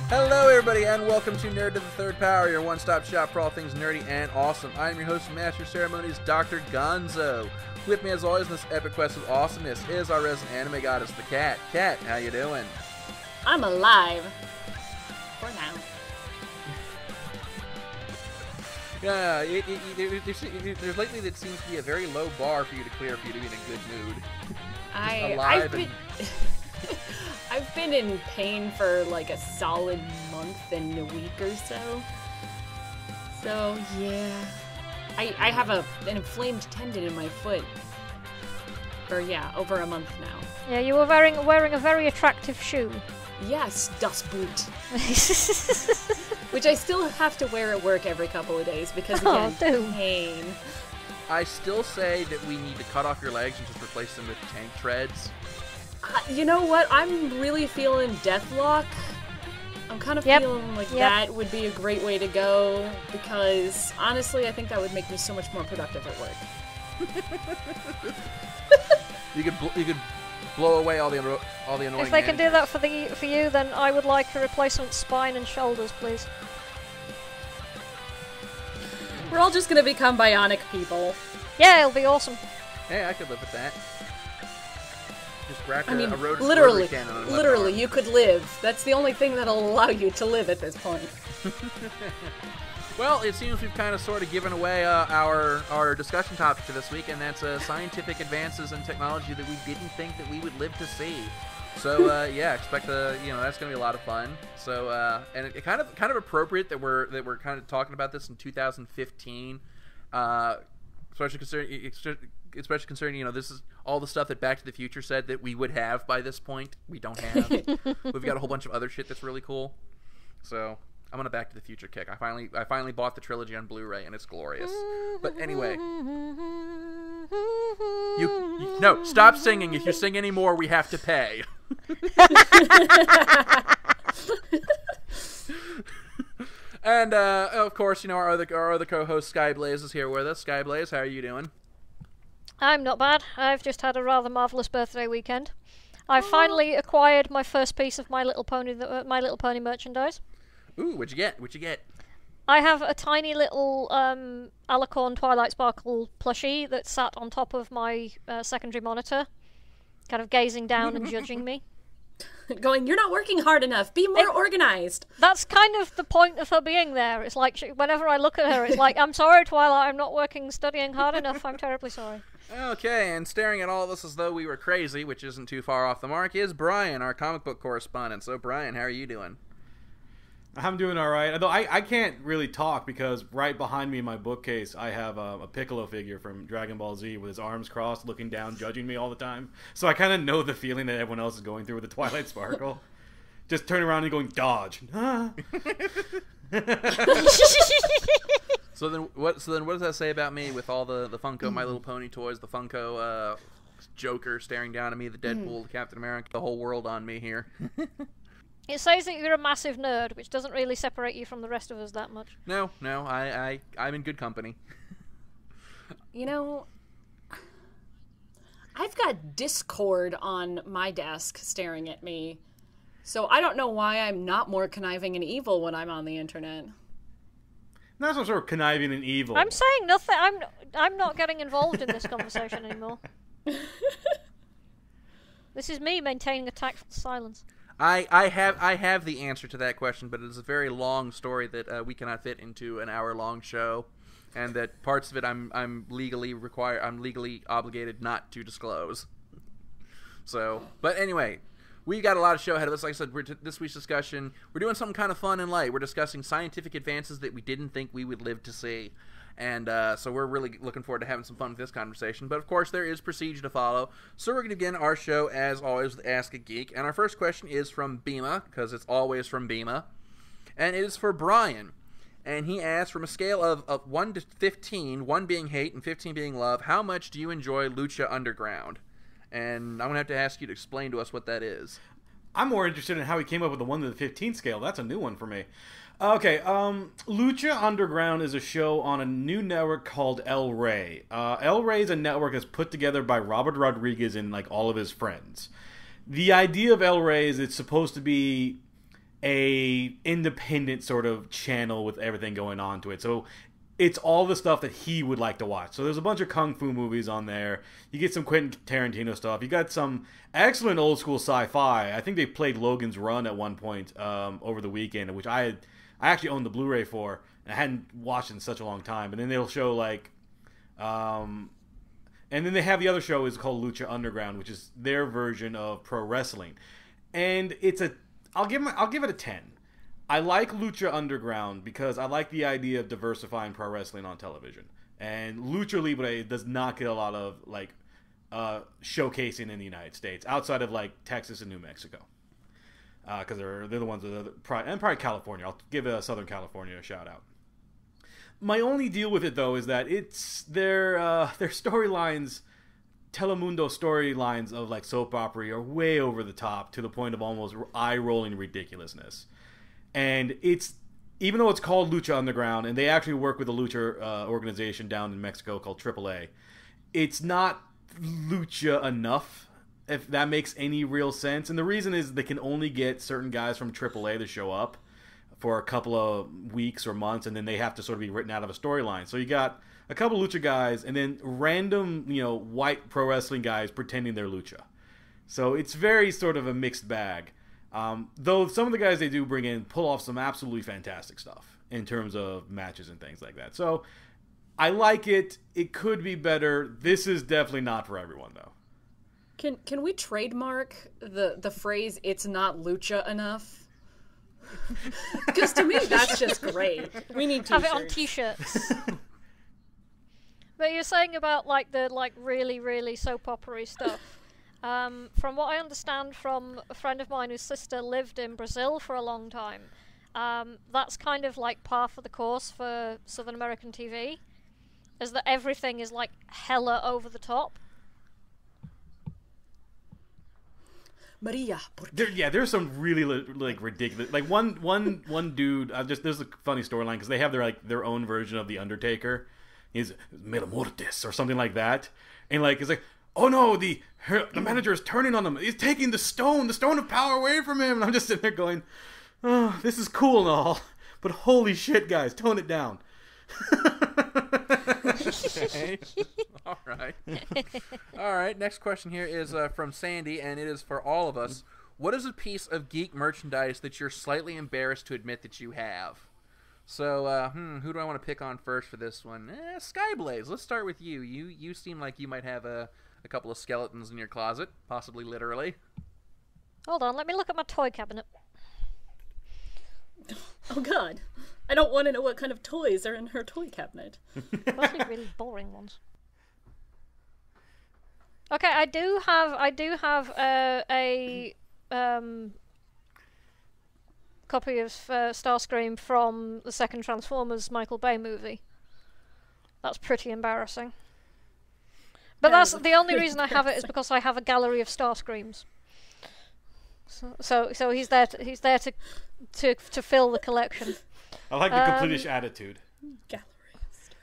Hello, everybody, and welcome to Nerd to the Third Power, your one-stop shop for all things nerdy and awesome. I'm your host and master of ceremonies, Dr. Gonzo. With me, as always, in this epic quest of awesomeness is our resident anime goddess, the Cat. Cat, how you doing? I'm alive. For now. Yeah, there's lately that seems to be a very low bar for you to clear for you to be in a good mood. I've been in pain for like a solid month and a week or so. So yeah, I have an inflamed tendon in my foot. For over a month now. Yeah, you were wearing a very attractive shoe. Yes, dust boot. Which I still have to wear at work every couple of days because again, pain. I still say that we need to cut off your legs and just replace them with tank treads. You know what? I'm really feeling Deathlock. I'm kind of feeling like that would be a great way to go because honestly, I think that would make me so much more productive at work. You could blow away all the annoying. If they can do that for you, then I would like a replacement spine and shoulders, please. We're all just gonna become bionic people. Yeah, it'll be awesome. Hey, I could live with that. Just wrap a road literally, cannon on literally, you could live. That's the only thing that'll allow you to live at this point. Well, it seems we've kind of sort of given away our discussion topic for this week, and that's scientific advances in technology that we didn't think that we would live to see. So yeah, expect that's going to be a lot of fun. So and it kind of appropriate that we're kind of talking about this in 2015, especially concerning this is all the stuff that Back to the Future said that we would have by this point. We don't have. We've got a whole bunch of other shit that's really cool. So I'm on a Back to the Future kick. I finally bought the trilogy on Blu-ray, and it's glorious. But anyway, no, stop singing. If you sing anymore, we have to pay. And of course, our other co-host Skyblaze is here with us. Skyblaze, how are you doing? I'm not bad. I've just had a rather marvelous birthday weekend. I finally acquired my first piece of My Little Pony merchandise. Ooh, what'd you get? What'd you get? I have a tiny little Alicorn Twilight Sparkle plushie that sat on top of my secondary monitor, kind of gazing down and judging me. Going, you're not working hard enough. Be more organized. That's kind of the point of her being there. It's like, whenever I look at her, it's like, I'm sorry, Twilight, I'm not studying hard enough. I'm terribly sorry. Okay, and staring at all of us as though we were crazy, which isn't too far off the mark, is Brian, our comic book correspondent. So, Brian, how are you doing? I'm doing all right. Although I can't really talk because right behind me in my bookcase, I have a Piccolo figure from Dragon Ball Z with his arms crossed, looking down, judging me all the time. So I kind of know the feeling that everyone else is going through with the Twilight Sparkle. Just turning around and going, dodge. So then what does that say about me with all the Funko My Little Pony toys, the Funko Joker staring down at me, the Deadpool, the Captain America, the whole world on me here? It says that you're a massive nerd, which doesn't really separate you from the rest of us that much. No, I'm in good company. I've got Discord on my desk staring at me, so I don't know why I'm not more conniving and evil when I'm on the internet. Not some sort of conniving and evil. I'm saying nothing. I'm not getting involved in this conversation anymore. This is me maintaining a tactful silence. I have the answer to that question, but it is a very long story that we cannot fit into an hour-long show, and that parts of it I'm legally obligated not to disclose. So, but anyway, we've got a lot of show ahead of us. Like I said, this week's discussion, we're doing something kind of fun and light. We're discussing scientific advances that we didn't think we would live to see. And so we're really looking forward to having some fun with this conversation. But, of course, there is procedure to follow. So we're going to begin our show, as always, with Ask a Geek. And our first question is from Bima, because it's always from Bima. And it is for Brian. And he asks, from a scale of 1 to 15, 1 being hate and 15 being love, how much do you enjoy Lucha Underground? And I'm going to have to ask you to explain to us what that is. I'm more interested in how he came up with the 1 to the 15 scale. That's a new one for me. Okay, Lucha Underground is a show on a new network called El Rey. El Rey is a network that's put together by Robert Rodriguez and, like, all of his friends. The idea of El Rey is it's supposed to be a independent sort of channel with everything going on to it. So it's all the stuff that he would like to watch. So there's a bunch of kung fu movies on there. You get some Quentin Tarantino stuff. You got some excellent old school sci-fi. I think they played Logan's Run at one point over the weekend, which I actually owned the Blu-ray for, and I hadn't watched it in such a long time. And then they'll show like, and then they have the other show is called Lucha Underground, which is their version of pro wrestling, and I'll give it a 10. I like Lucha Underground because I like the idea of diversifying pro wrestling on television. And Lucha Libre does not get a lot of like showcasing in the United States outside of like Texas and New Mexico, because they're the ones that and probably California. I'll give Southern California a shout out. My only deal with it though is that it's their storylines. Telemundo storylines of like soap opera are way over the top to the point of almost eye-rolling ridiculousness. And it's, even though it's called Lucha Underground, and they actually work with a lucha organization down in Mexico called AAA, it's not lucha enough, if that makes any real sense. And the reason is they can only get certain guys from AAA to show up for a couple of weeks or months, and then they have to sort of be written out of a storyline. So you got a couple lucha guys, and then random, white pro wrestling guys pretending they're lucha. So it's very sort of a mixed bag. Though some of the guys they do bring in pull off some absolutely fantastic stuff in terms of matches and things like that. So I like it. It could be better. This is definitely not for everyone, though. Can we trademark the phrase "it's not lucha enough"? Because to me, that's just great. We need t-shirts. Have it on t-shirts. But you're saying about the really, really soap opera stuff. From what I understand from a friend of mine whose sister lived in Brazil for a long time, that's kind of like par for the course for Southern American TV, is that everything is like hella over the top. Maria. There's some really like ridiculous. Like one dude. There's a funny storyline because they have their own version of the Undertaker. He's Mela Mortis or something like that, and like it's like, oh no, the manager is turning on him. He's taking the stone of power away from him. And I'm just sitting there going, oh, this is cool and all, but holy shit, guys, tone it down. Okay. All right. Next question here is from Sandy, and it is for all of us. What is a piece of geek merchandise that you're slightly embarrassed to admit that you have? So, who do I want to pick on first for this one? Skyblaze. Let's start with you. You seem like you might have a couple of skeletons in your closet, possibly literally. Hold on, let me look at my toy cabinet. Oh God, I don't want to know what kind of toys are in her toy cabinet. Mostly really boring ones. Okay, I do have a copy of Starscream from the second Transformers Michael Bay movie. That's pretty embarrassing. But that's the only reason I have it is because I have a gallery of Starscreams. So he's there to fill the collection. I like the completish attitude. Gallery.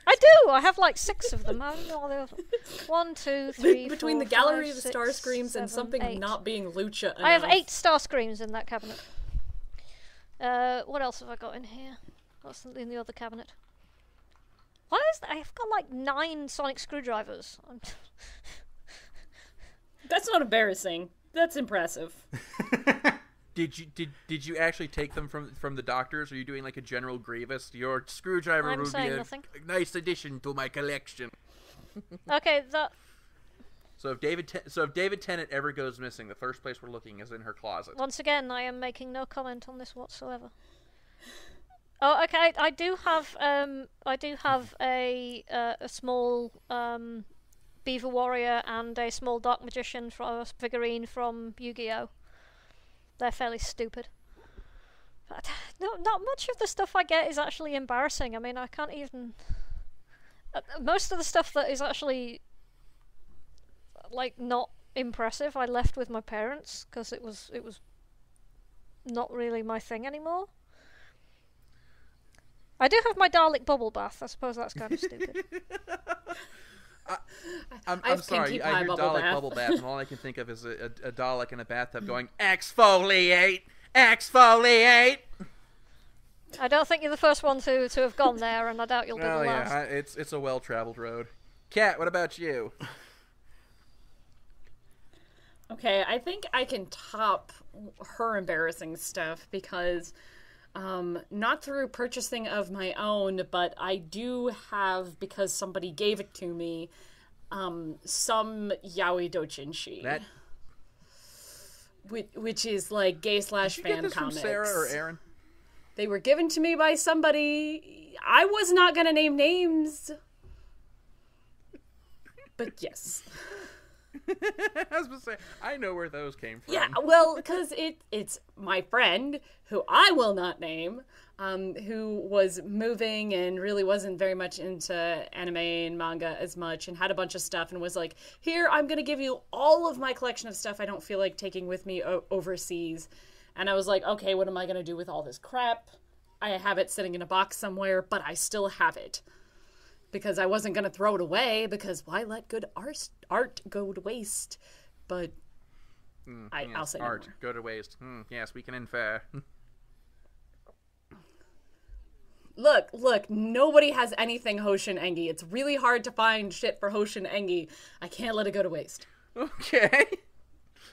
I do. I have like 6 of them. I don't know what they are. 1, 2, 3, Between 4, the gallery 5, of the 6, Starscreams 7, and something 8. not being lucha enough. I have 8 Starscreams in that cabinet. What else have I got in here? What's in the other cabinet? Why is that? I've got like 9 sonic screwdrivers. That's not embarrassing. That's impressive. Did you actually take them from the doctors? Or are you doing like a General Grievous? Your screwdriver I'm would be saying a nothing. nice addition to my collection. Okay, that. So if David Tennant ever goes missing, the first place we're looking is in her closet. Once again, I am making no comment on this whatsoever. Oh, okay. I do have a small Beaver Warrior and a small Dark Magician figurine from Yu-Gi-Oh. They're fairly stupid. But not much of the stuff I get is actually embarrassing. I mean, I can't even. Most of the stuff that is actually like not impressive, I left with my parents because it was not really my thing anymore. I do have my Dalek bubble bath. I suppose that's kind of stupid. I'm sorry. I hear Dalek bubble bath, and all I can think of is a Dalek in a bathtub going exfoliate, Exfoliate. I don't think you're the first one to have gone there, and I doubt you'll be the Oh last. yeah, it's a well-traveled road. Kat, what about you? Okay, I think I can top her embarrassing stuff because not through purchasing of my own, but I do have, because somebody gave it to me, some yaoi doujinshi. That Which is like gay / fan Did you get this comics. from Sarah or Aaron? They were given to me by somebody. I was not gonna name names. But yes. I was going to say, I know where those came from. Yeah, well, because it's my friend, who I will not name, who was moving and really wasn't very much into anime and manga as much, and had a bunch of stuff, and was like, here, I'm going to give you all of my collection of stuff I don't feel like taking with me overseas. And I was like, okay, what am I going to do with all this crap? I have it sitting in a box somewhere, but I still have it. Because I wasn't going to throw it away, because why let good art go to waste? But I'll say art, no more. go to waste. Yes, we can infer. Look, nobody has anything Hoshin Engi. It's really hard to find shit for Hoshin Engi. I can't let it go to waste. Okay.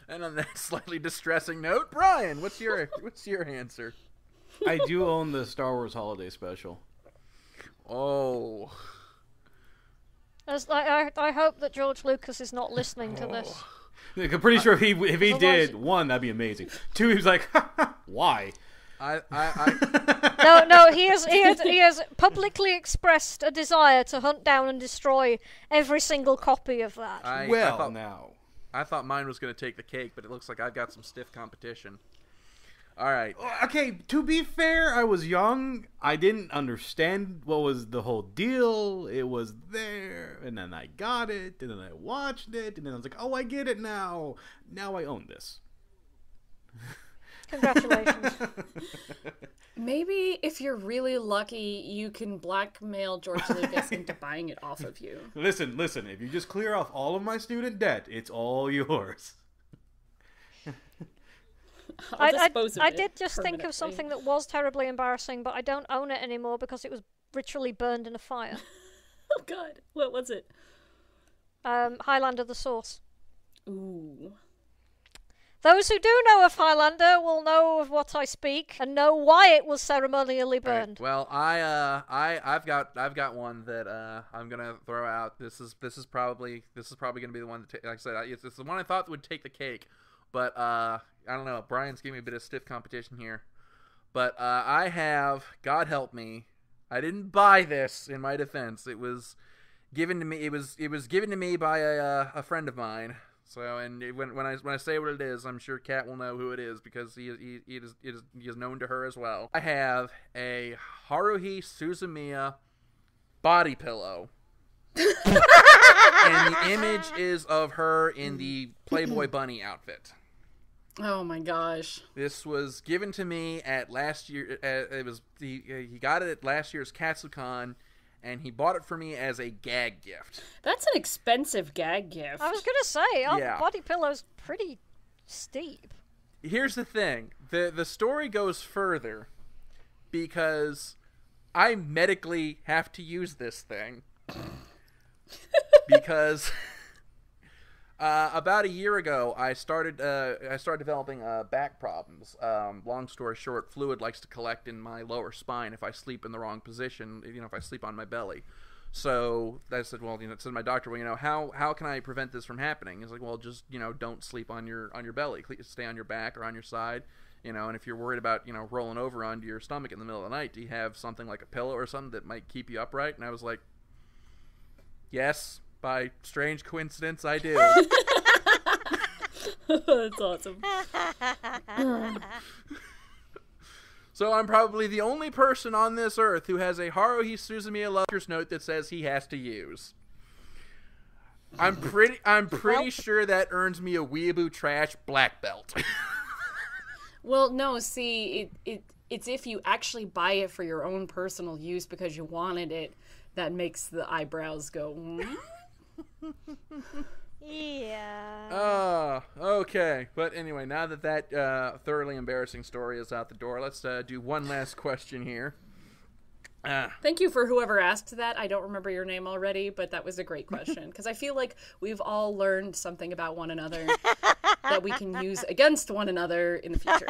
And on that slightly distressing note, Brian, what's your answer? I do own the Star Wars Holiday Special. Oh. I hope that George Lucas is not listening to this. I'm pretty sure if he Otherwise- did, one, that'd be amazing. Two, he was like, why? I No, he has publicly expressed a desire to hunt down and destroy every single copy of that. I thought mine was going to take the cake, but it looks like I've got some stiff competition. All right. Okay, to be fair, I was young. I didn't understand what was the whole deal. It was there, and then I got it, and then I watched it, and then I was like, oh, I get it now. Now I own this. Congratulations. Maybe if you're really lucky, you can blackmail George Lucas into buying it off of you. Listen, if you just clear off all of my student debt, it's all yours. I did just think of something that was terribly embarrassing, but I don't own it anymore because it was ritually burned in a fire. Oh god, what was it? Highlander the Source. Ooh. Those who do know of Highlander will know of what I speak and know why it was ceremonially burned. Right. Well, I've got one that I'm gonna throw out. This is probably gonna be the one that like I said, it's the one I thought would take the cake, but I don't know. Brian's giving me a bit of stiff competition here, but I have, God help me, I didn't buy this. In my defense, it was given to me. It was given to me by a friend of mine. So, and when I say what it is, I'm sure Kat will know who it is because he is known to her as well. I have a Haruhi Suzumiya body pillow. And the image is of her in the Playboy Bunny outfit. Oh my gosh. This was given to me at last year. He got it at last year's Katsucon, and he bought it for me as a gag gift. That's an expensive gag gift. I was going to say, Yeah. body pillow's pretty steep. Here's the thing. The story goes further because I medically have to use this thing. Because about a year ago, I started developing back problems. Long story short, fluid likes to collect in my lower spine if I sleep in the wrong position. If I sleep on my belly. So I said, well, said my doctor, well, how can I prevent this from happening? He's like, well, just don't sleep on your belly. Stay on your back or on your side. And if you're worried about rolling over onto your stomach in the middle of the night, do you have something like a pillow or something that might keep you upright? And I was like, yes. By strange coincidence, I do. That's awesome. So I'm probably the only person on this earth who has a Haruhi Suzumiya lover's note that says he has to use. I'm pretty sure that earns me a Weeaboo Trash black belt. Well, no, see, it's if you actually buy it for your own personal use because you wanted it, that makes the eyebrows go, Yeah. Okay. But anyway, now that thoroughly embarrassing story is out the door, let's do one last question here. Thank you for whoever asked that. I don't remember your name already, but that was a great question because I feel like we've all learned something about one another that we can use against one another in the future.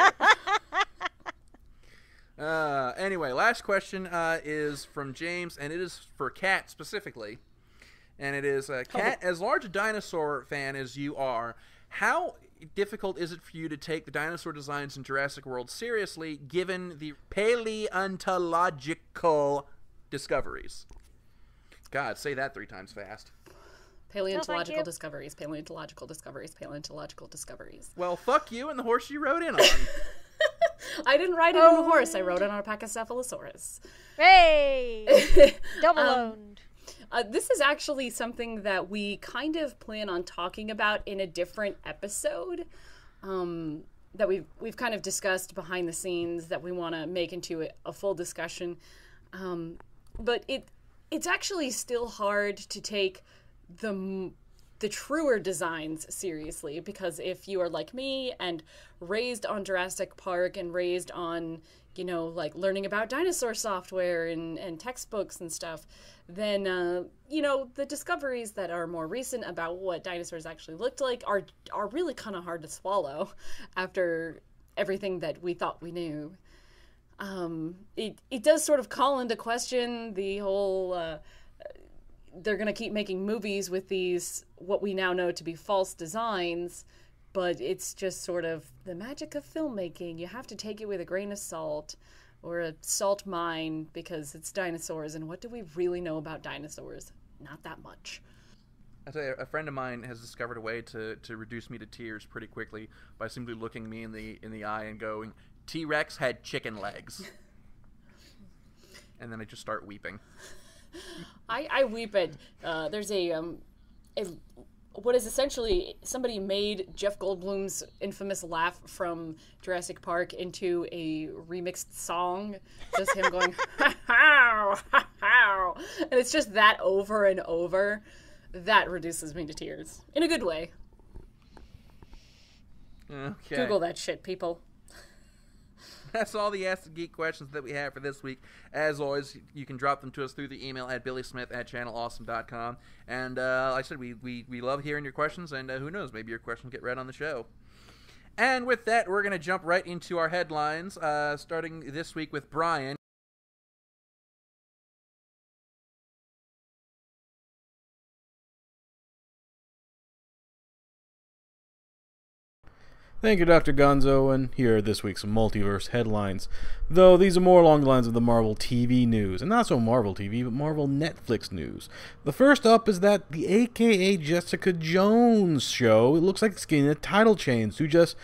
Anyway, last question is from James, and it is for Kat specifically. And it is, Kat, as large a dinosaur fan as you are, how difficult is it for you to take the dinosaur designs in Jurassic World seriously, given the paleontological discoveries? God, say that 3 times fast. Paleontological discoveries, paleontological discoveries, paleontological discoveries. Well, fuck you and the horse you rode in on. I didn't ride it on a horse. I rode it on a Pachycephalosaurus. Hey! Double owned. This is actually something that we kind of plan on talking about in a different episode that we've kind of discussed behind the scenes that we want to make into a full discussion. But it's actually still hard to take the truer designs seriously, because if you are like me and raised on Jurassic Park and raised on, like learning about dinosaur software and textbooks and stuff, then, the discoveries that are more recent about what dinosaurs actually looked like are really kind of hard to swallow after everything that we thought we knew. It does sort of call into question the whole, they're going to keep making movies with these, what we now know to be false designs, but it's just sort of the magic of filmmaking. You have to take it with a grain of salt, or a salt mine, because it's dinosaurs, and what do we really know about dinosaurs? Not that much. I tell you, a friend of mine has discovered a way to reduce me to tears pretty quickly by simply looking me in the eye and going, "T-Rex had chicken legs." And then I just start weeping. I weep at there's a what is essentially somebody made Jeff Goldblum's infamous laugh from Jurassic Park into a remixed song, just him going ha ha ha ha, and it's just that over and over. That reduces me to tears in a good way. Okay. Google that shit, people. That's all the Ask the Geek questions that we have for this week. As always, you can drop them to us through the email at billysmith@channelawesome.com. And like I said, we love hearing your questions, and who knows, maybe your question will get read on the show. And with that, we're going to jump right into our headlines, starting this week with Brian. Thank you, Dr. Gonzo, and here are this week's multiverse headlines. Though these are more along the lines of the Marvel TV news, and not so Marvel TV, but Marvel Netflix news. The first up is that the AKA Jessica Jones show, it looks like it's getting a title change to just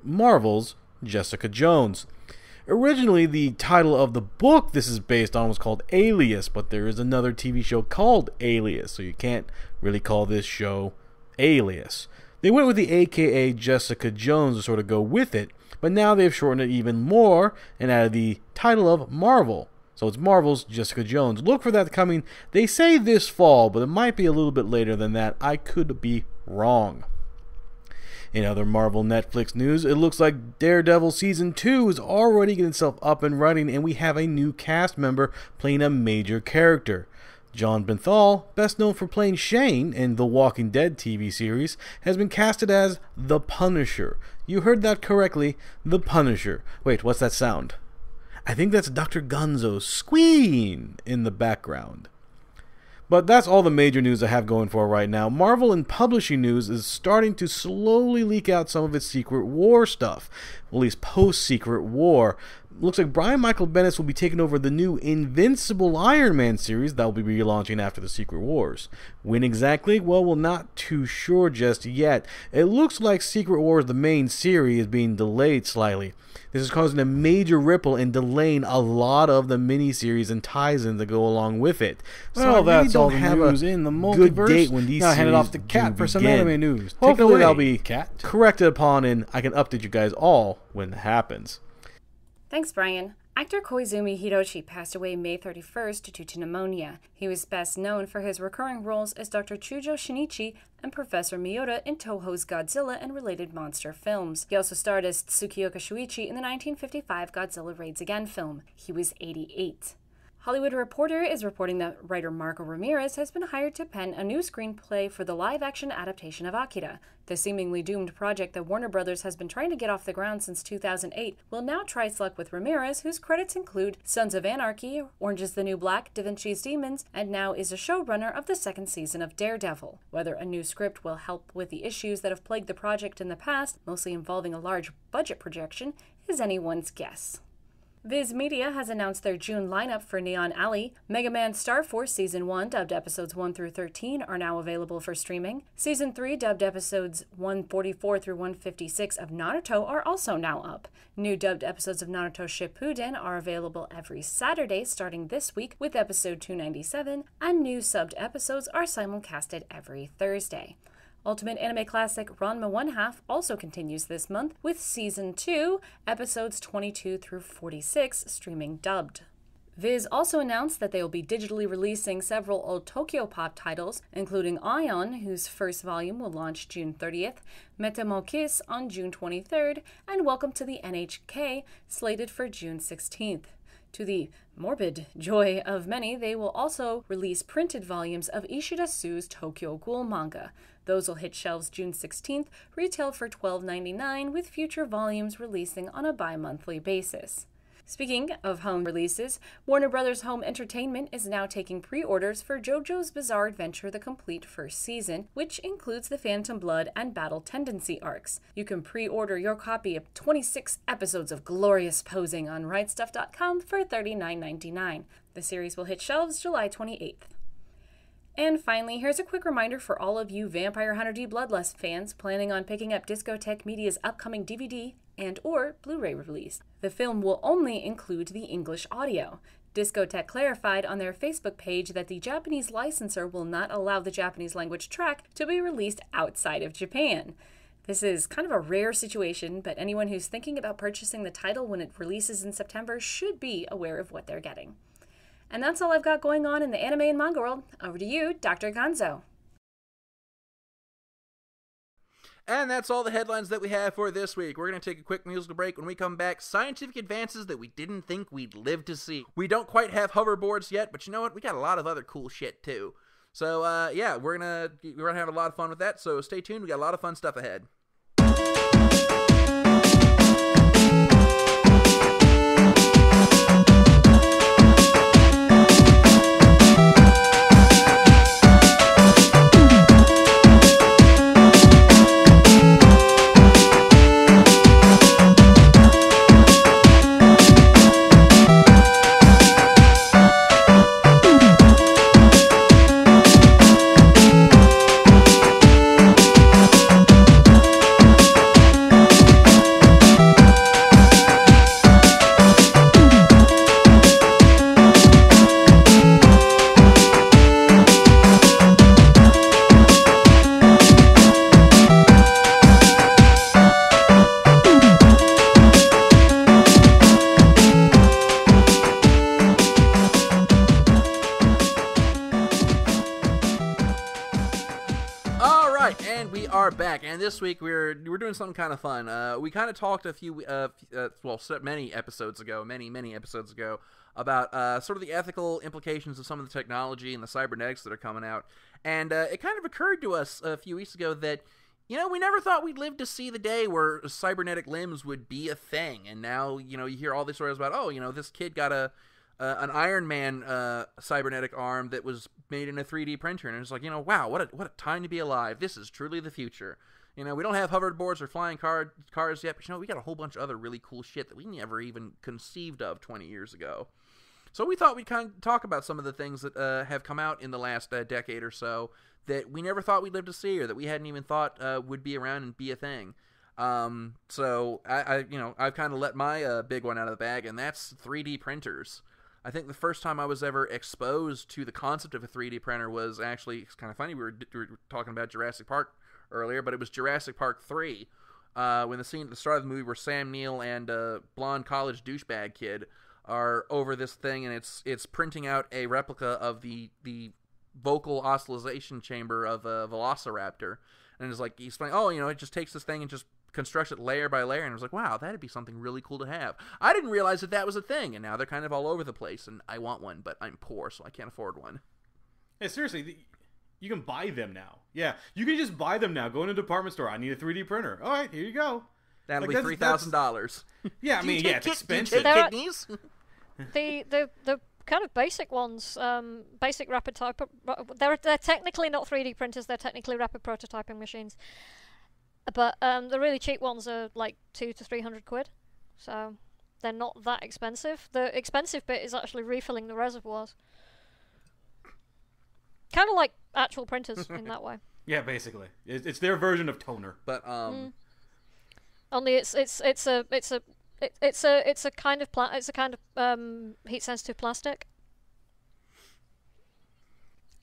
Marvel's Jessica Jones. Originally, the title of the book this is based on was called Alias, but there is another TV show called Alias, so you can't really call this show Alias. They went with the AKA Jessica Jones to sort of go with it, but now they've shortened it even more and added the title of Marvel. So it's Marvel's Jessica Jones. Look for that coming, they say this fall, but it might be a little bit later than that. I could be wrong. In other Marvel Netflix news, it looks like Daredevil Season 2 is already getting itself up and running, and we have a new cast member playing a major character. John Bernthal, best known for playing Shane in the Walking Dead TV series, has been casted as the Punisher. You heard that correctly, the Punisher. Wait, what's that sound? I think that's Dr. Gonzo squeeing in the background. But that's all the major news I have going for right now. Marvel in publishing news is starting to slowly leak out some of its Secret War stuff, at least post-Secret War. Looks like Brian Michael Bendis will be taking over the new Invincible Iron Man series that will be relaunching after the Secret Wars. When exactly? Well, we're not too sure just yet. It looks like Secret Wars, the main series, is being delayed slightly. This is causing a major ripple and delaying a lot of the miniseries and ties-ins that go along with it. So well, I really that's don't all the have news a in the good multiverse. date when these now series hand it off to do Kat for some begin. anime news. Take it Hopefully away, that'll be Kat. corrected upon and I can update you guys all when it happens. Thanks, Brian. Actor Koizumi Hiroshi passed away May 31st due to pneumonia. He was best known for his recurring roles as Dr. Chujo Shinichi and Professor Miyota in Toho's Godzilla and related monster films. He also starred as Tsukioka Shuichi in the 1955 Godzilla Raids Again film. He was 88. Hollywood Reporter is reporting that writer Marco Ramirez has been hired to pen a new screenplay for the live-action adaptation of Akira. The seemingly doomed project that Warner Brothers has been trying to get off the ground since 2008 will now try its luck with Ramirez, whose credits include Sons of Anarchy, Orange is the New Black, Da Vinci's Demons, and now is a showrunner of the second season of Daredevil. Whether a new script will help with the issues that have plagued the project in the past, mostly involving a large budget projection, is anyone's guess. Viz Media has announced their June lineup for Neon Alley. Mega Man Star Force Season 1, dubbed episodes 1 through 13, are now available for streaming. Season 3, dubbed episodes 144 through 156 of Naruto are also now up. New dubbed episodes of Naruto Shippuden are available every Saturday starting this week with episode 297, and new subbed episodes are simulcasted every Thursday. Ultimate Anime Classic Ranma 1/2 also continues this month with Season 2, episodes 22 through 46 streaming dubbed. Viz also announced that they will be digitally releasing several old Tokyopop titles, including Ion, whose first volume will launch June 30th, Metamo Kiss on June 23rd, and Welcome to the NHK, slated for June 16th. To the morbid joy of many, they will also release printed volumes of Ishida Su's Tokyo Ghoul manga. Those will hit shelves June 16th, retail for $12.99, with future volumes releasing on a bi-monthly basis. Speaking of home releases, Warner Bros. Home Entertainment is now taking pre-orders for JoJo's Bizarre Adventure: The Complete First Season, which includes the Phantom Blood and Battle Tendency arcs. You can pre-order your copy of 26 episodes of glorious posing on rightstuff.com for $39.99. The series will hit shelves July 28th. And finally, here's a quick reminder for all of you Vampire Hunter D Bloodlust fans planning on picking up Discotek Media's upcoming DVD and or Blu-ray release. The film will only include the English audio. Discotek clarified on their Facebook page that the Japanese licensor will not allow the Japanese language track to be released outside of Japan. This is kind of a rare situation, but anyone who's thinking about purchasing the title when it releases in September should be aware of what they're getting. And that's all I've got going on in the anime and manga world. Over to you, Dr. Gonzo. And that's all the headlines that we have for this week. We're going to take a quick musical break. When we come back, scientific advances that we didn't think we'd live to see. We don't quite have hoverboards yet, but you know what? We got a lot of other cool shit too. So yeah, we're gonna have a lot of fun with that. So stay tuned. We got a lot of fun stuff ahead. Back, and this week we're doing something kind of fun. We kind of talked many episodes ago about sort of the ethical implications of some of the technology and the cybernetics that are coming out, and it kind of occurred to us a few weeks ago that, you know, we never thought we'd live to see the day where cybernetic limbs would be a thing, and now, you know, you hear all these stories about, oh, you know, this kid got an Iron Man cybernetic arm that was made in a 3D printer, and it's like, you know, wow, what a time to be alive. This is truly the future. You know, we don't have hoverboards or flying cars yet, but, you know, we got a whole bunch of other really cool shit that we never even conceived of 20 years ago. So we thought we'd kind of talk about some of the things that have come out in the last decade or so that we never thought we'd live to see, or that we hadn't even thought would be around and be a thing. So I've kind of let my big one out of the bag, and that's 3D printers. I think the first time I was ever exposed to the concept of a 3D printer was actually, it's kind of funny, we were talking about Jurassic Park earlier, but it was Jurassic Park 3, when the scene at the start of the movie where Sam Neill and blonde college douchebag kid are over this thing, and it's printing out a replica of the vocal oscillation chamber of a velociraptor, and it's like he's like, oh, it just takes this thing and just constructs it layer by layer, and I was like, wow, that'd be something really cool to have. I didn't realize that was a thing, and now they're kind of all over the place, and I want one, but I'm poor, so I can't afford one. Hey, seriously, you can buy them now. Yeah, you can just buy them now. Go in a department store. I need a 3D printer. All right, here you go. That'll be $3,000. Yeah, I mean, yeah, it's expensive. Do you take kidneys? The kind of basic ones, basic rapid type, they're technically not 3D printers. They're technically rapid prototyping machines. But the really cheap ones are like £200 to £300, so they're not that expensive. The expensive bit is actually refilling the reservoirs. Kind of like actual printers in that way. Yeah, basically, it's their version of toner. But only it's a kind of heat sensitive plastic.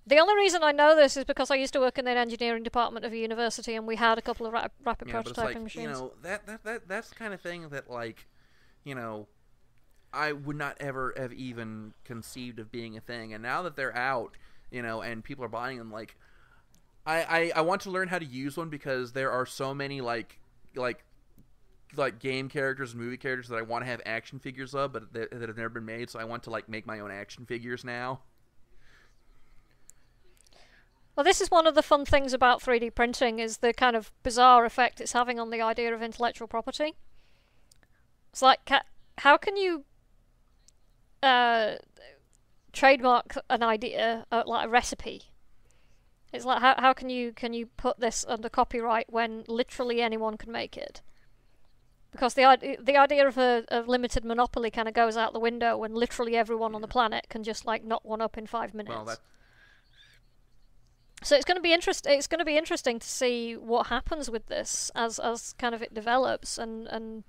The only reason I know this is because I used to work in the engineering department of a university, and we had a couple of rapid prototyping machines. That's the kind of thing that, like, I would not ever have even conceived of being a thing. And now that they're out, and people are buying them, like, I want to learn how to use one, because there are so many like game characters and movie characters that I want to have action figures of, but that have never been made. So I want to make my own action figures now. Well, this is one of the fun things about 3D printing, is the kind of bizarre effect it's having on the idea of intellectual property. It's like, how can you trademark an idea, like a recipe? It's like, how can you put this under copyright when literally anyone can make it? Because the idea of a limited monopoly kind of goes out the window when literally everyone on the planet can just knock one up in 5 minutes. Well, so it's going to be It's going to be interesting to see what happens with this as kind of it develops, and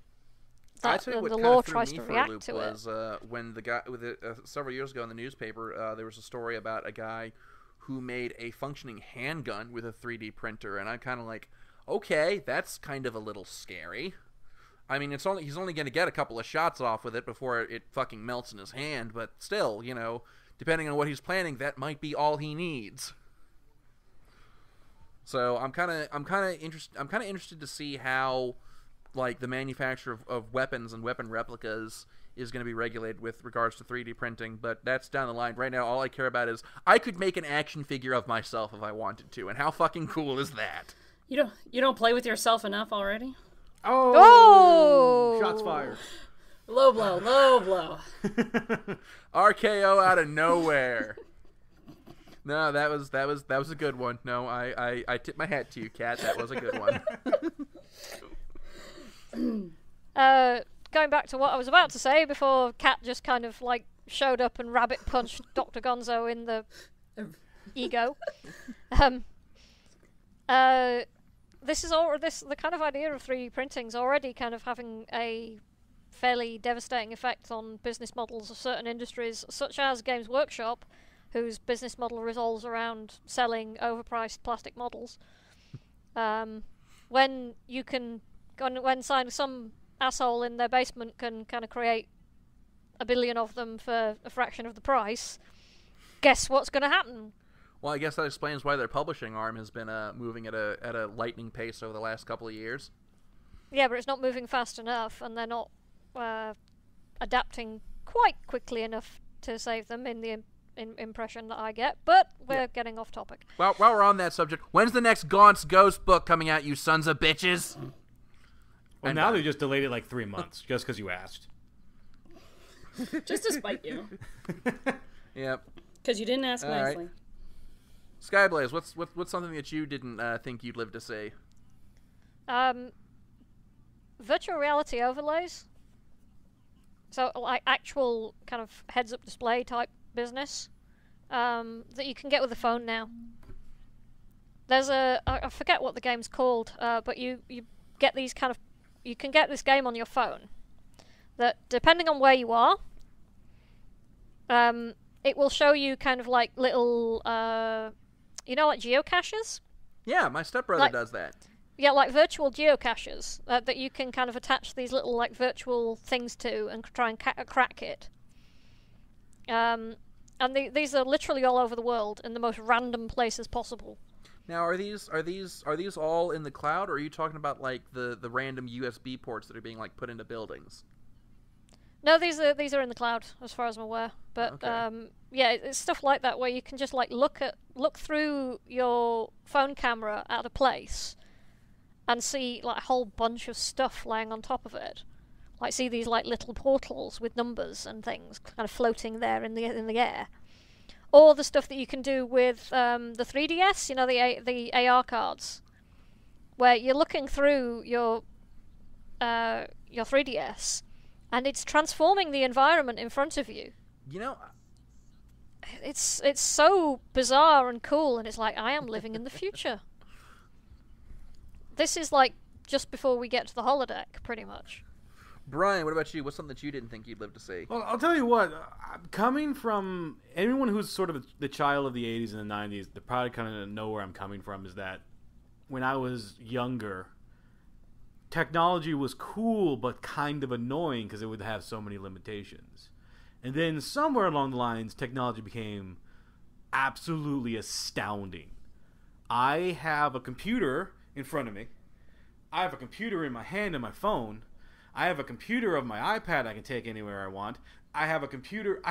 that the law tries to react to it. When the guy several years ago in the newspaper, there was a story about a guy who made a functioning handgun with a 3D printer, and I'm kind of like, okay, that's kind of a little scary. I mean, he's only going to get a couple of shots off with it before it fucking melts in his hand, but still, depending on what he's planning, that might be all he needs. So I'm kind of interested to see how, like, the manufacture of weapons and weapon replicas is going to be regulated with regards to 3D printing, but that's down the line. Right now, all I care about is I could make an action figure of myself if I wanted to, and how fucking cool is that? You don't play with yourself enough already? Oh! Shots fired. Low blow. RKO out of nowhere. No, that was a good one. No, I tip my hat to you, Kat. That was a good one. Going back to what I was about to say before Kat just kind of showed up and rabbit punched Dr. Gonzo in the ego. The kind of idea of 3D printing is already kind of having a fairly devastating effect on business models of certain industries, such as Games Workshop, whose business model revolves around selling overpriced plastic models. When some asshole in their basement can kind of create 1 billion of them for a fraction of the price, guess what's going to happen? Well, I guess that explains why their publishing arm has been moving at a lightning pace over the last couple of years. Yeah, but it's not moving fast enough, and they're not adapting quite quickly enough to save them in the impression that I get. But we're getting off topic. Well, while we're on that subject, when's the next Gaunt's Ghost book coming out, you sons of bitches? Well, now they just delayed it 3 months, just because you asked. Just to spite you. Yep. Because you didn't ask nicely. Right. Skyblaze, what's something that you didn't think you'd live to see? Virtual reality overlays. So, actual kind of heads-up display type business that you can get with the phone now. There's I forget what the game's called, but you get these you can get this game on your phone that, depending on where you are, it will show you kind of little, like geocaches? Yeah, my stepbrother does that. Yeah, like virtual geocaches that you can kind of attach these little virtual things to and try and crack it. And these are literally all over the world in the most random places possible. Now, are these all in the cloud, or are you talking about like the random USB ports that are being like put into buildings? No, these are in the cloud, as far as I'm aware. But Okay. yeah, it's stuff like that where you can just like look through your phone camera at a place and see like a whole bunch of stuff laying on top of it. Like see these like little portals with numbers and things kind of floating there in the air. Or the stuff that you can do with the 3DS, you know, the AR cards, where you're looking through your 3DS, and it's transforming the environment in front of you. You know, It's so bizarre and cool, and it's like I am living in the future. This is like just before we get to the holodeck, pretty much. Brian, what about you? What's something that you didn't think you'd live to see? Well, I'll tell you what. Coming from anyone who's sort of the child of the 80s and the 90s, they probably kind of know where I'm coming from, is that when I was younger, technology was cool but kind of annoying because it would have so many limitations. And then somewhere along the lines, technology became absolutely astounding. I have a computer in front of me. I have a computer in my hand and my phone. I have a computer of my iPad I can take anywhere I want. I have a computer.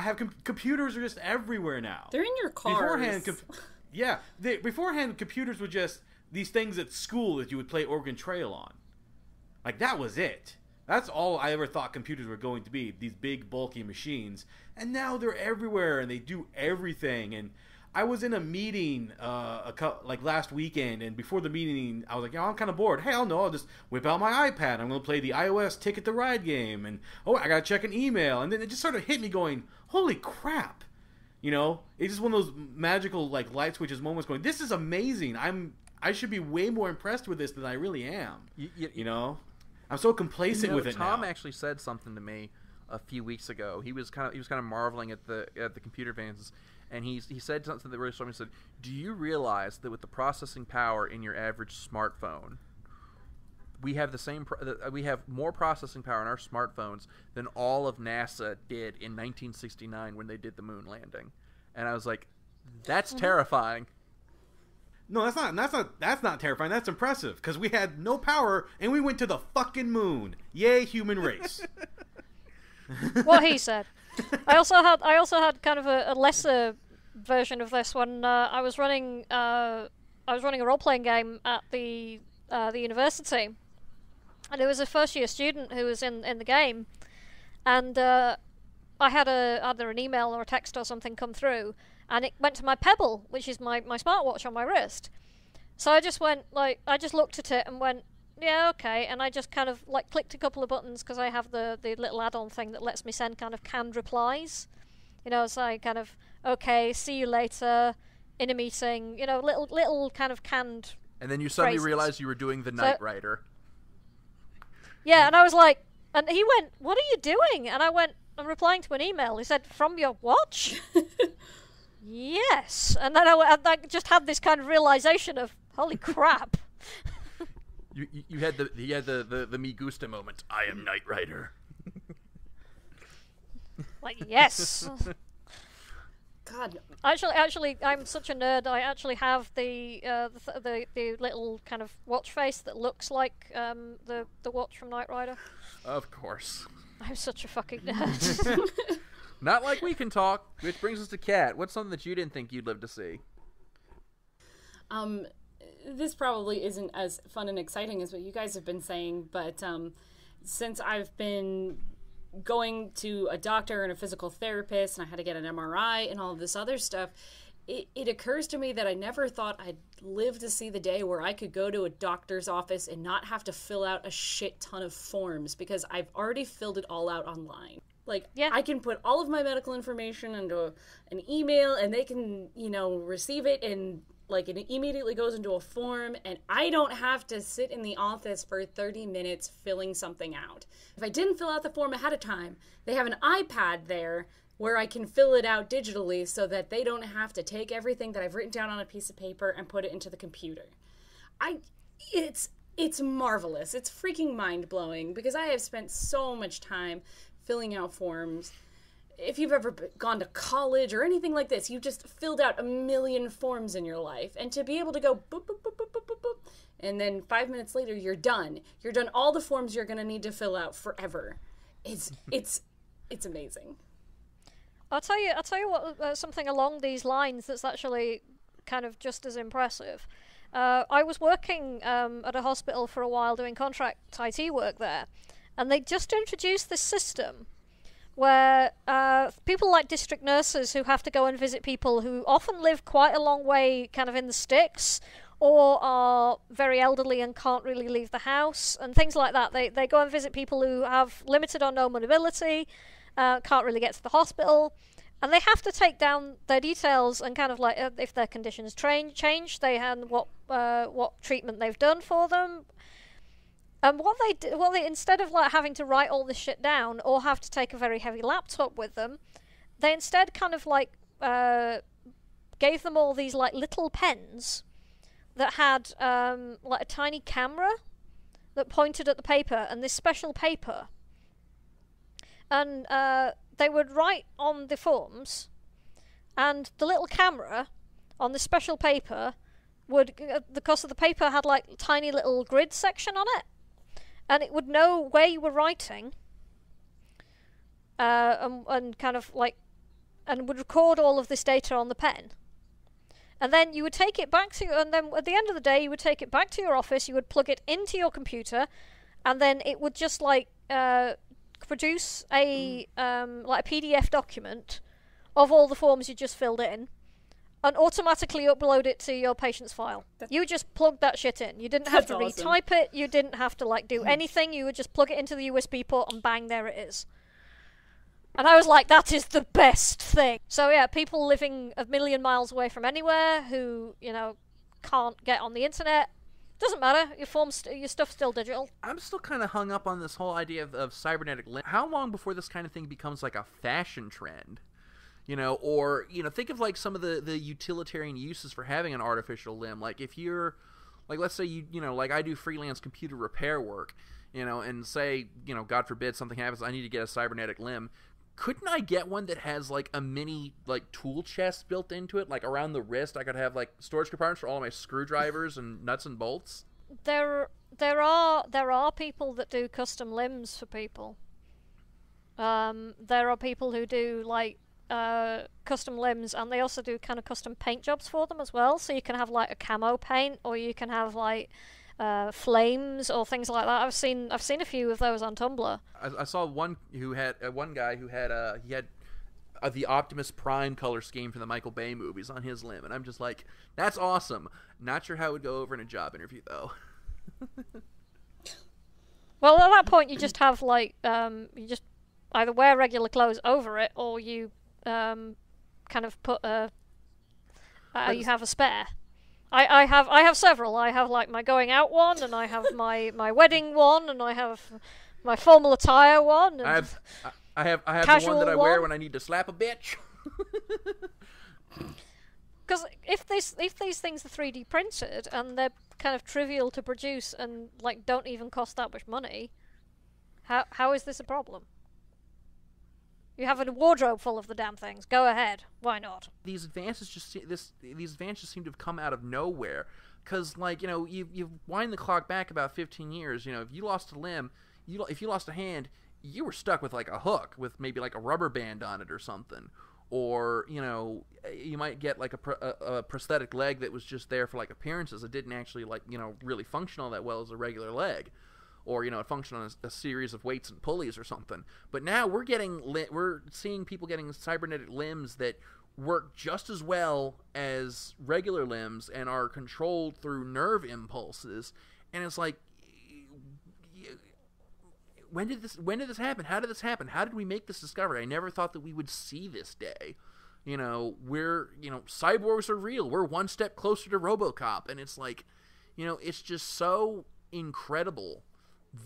Computers are just everywhere now. They're in your cars. Beforehand, computers were just these things at school that you would play Oregon Trail on. Like, that was it. That's all I ever thought computers were going to be, these big, bulky machines. And now they're everywhere, and they do everything. And I was in a meeting last weekend, and before the meeting, I was like, I'm kind of bored. Hey, I'll just whip out my iPad. I'm going to play the iOS Ticket to Ride game. And, I got to check an email. And then it just sort of hit me going, holy crap. You know, it's just one of those magical, like, light switches moments going, this is amazing. I should be way more impressed with this than I really am. You know? I'm so complacent with it now. Tom actually said something to me a few weeks ago. He was kind of marveling at the computer advances, and he said something that really struck me. He said, "Do you realize that with the processing power in your average smartphone, we have we have more processing power in our smartphones than all of NASA did in 1969 when they did the moon landing?" And I was like, "That's terrifying." No, that's not terrifying. That's impressive because we had no power and we went to the fucking moon. Yay, human race. What he said. I also had kind of a lesser version of this when I was running a role playing game at the university, and there was a first year student who was in the game, and I had either an email or a text or something come through. And it went to my Pebble, which is my smartwatch on my wrist. So I just went, I just looked at it and went, yeah, okay. And I just kind of, clicked a couple of buttons because I have the little add-on thing that lets me send kind of canned replies. You know, so I kind of, okay, see you later, in a meeting, you know, little kind of canned And then you suddenly phrases. realized you were doing the Knight Rider. Yeah, and I was like, and he went, what are you doing? And I went, I'm replying to an email. He said, from your watch? Yes, and then I just had this kind of realization of holy crap. You had the Me Gusta moment. I am Knight Rider. Like, yes. God. Actually, I'm such a nerd. I actually have the little kind of watch face that looks like the watch from Knight Rider. Of course. I'm such a fucking nerd. Not like we can talk. Which brings us to Kat. What's something that you didn't think you'd live to see? This probably isn't as fun and exciting as what you guys have been saying, but since I've been going to a doctor and a physical therapist, and I had to get an MRI and all of this other stuff, it occurs to me that I never thought I'd live to see the day where I could go to a doctor's office and not have to fill out a shit ton of forms, because I've already filled it all out online. Yeah. I can put all of my medical information into an email, and they can, receive it, and it immediately goes into a form, and I don't have to sit in the office for 30 minutes filling something out. If I didn't fill out the form ahead of time, they have an iPad there where I can fill it out digitally so that they don't have to take everything that I've written down on a piece of paper and put it into the computer. It's marvelous. It's freaking mind-blowing, because I have spent so much time filling out forms, if you've ever gone to college or anything like this, you just filled out a million forms in your life. And to be able to go boop, boop, boop, boop, boop, boop, boop, and then 5 minutes later, you're done. You're done all the forms you're going to need to fill out forever. It's amazing. I'll tell you what, something along these lines that's actually kind of just as impressive. I was working at a hospital for a while doing contract IT work there, and they just introduced this system where people like district nurses who have to go and visit people who often live quite a long way kind of in the sticks or are very elderly and can't really leave the house and things like that. They go and visit people who have limited or no mobility, can't really get to the hospital, and they have to take down their details and kind of like if their conditions change, they have what treatment they've done for them. And what they instead of like having to write all this shit down or have to take a very heavy laptop with them, they instead kind of like gave them all these like little pens that had like a tiny camera that pointed at the paper and this special paper. And they would write on the forms, and the little camera on the special paper would, because of the paper had like tiny little grid section on it, and it would know where you were writing, and kind of like, and would record all of this data on the pen. And then you would take it back to, and then at the end of the day, you would take it back to your office, you would plug it into your computer, and then it would just like produce a like a PDF document of all the forms you just filled in, and automatically upload it to your patient's file. You just plugged that shit in. You didn't have to retype it. You didn't have to like do anything. You would just plug it into the USB port and bang, there it is. And I was like, that is the best thing. So yeah, people living a million miles away from anywhere who, you know, can't get on the internet, doesn't matter. Your stuff's still digital. I'm still kind of hung up on this whole idea of cybernetic limb. How long before this kind of thing becomes like a fashion trend? You know, or, you know, think of like some of the utilitarian uses for having an artificial limb. Like if you're, like let's say you know, like I do freelance computer repair work, you know, and say, you know, God forbid something happens, I need to get a cybernetic limb. Couldn't I get one that has like a mini like tool chest built into it, like around the wrist? I could have like storage compartments for all my screwdrivers and nuts and bolts. There are people that do custom limbs for people. There are people who do like custom limbs, and they also do kind of custom paint jobs for them as well. So you can have like a camo paint, or you can have like flames or things like that. I've seen a few of those on Tumblr. I saw one who had one guy who had the Optimus Prime color scheme from the Michael Bay movies on his limb, and I'm just like, that's awesome. Not sure how it would go over in a job interview though. Well, at that point, you just have like you just either wear regular clothes over it, or you kind of put you have a spare. I have several. I have like my going out one, and I have my wedding one, and I have my formal attire one. And I have the one that I wear when I need to slap a bitch. Because if these things are 3D printed and they're kind of trivial to produce and like don't even cost that much money, how is this a problem? You have a wardrobe full of the damn things. Go ahead. Why not? These advances seem to have come out of nowhere. Because, like, you know, you wind the clock back about 15 years. You know, if you lost a limb, if you lost a hand, you were stuck with, like, a hook with maybe, like, a rubber band on it or something. Or, you know, you might get, like, a prosthetic leg that was just there for, like, appearances. It didn't actually, like, you know, really function all that well as a regular leg. Or, you know, it functioned on a series of weights and pulleys or something. But now we're seeing people getting cybernetic limbs that work just as well as regular limbs and are controlled through nerve impulses. And it's like, when did this happen? How did this happen? How did we make this discovery? I never thought that we would see this day. You know, cyborgs are real. We're one step closer to RoboCop. And it's like, you know, it's just so incredible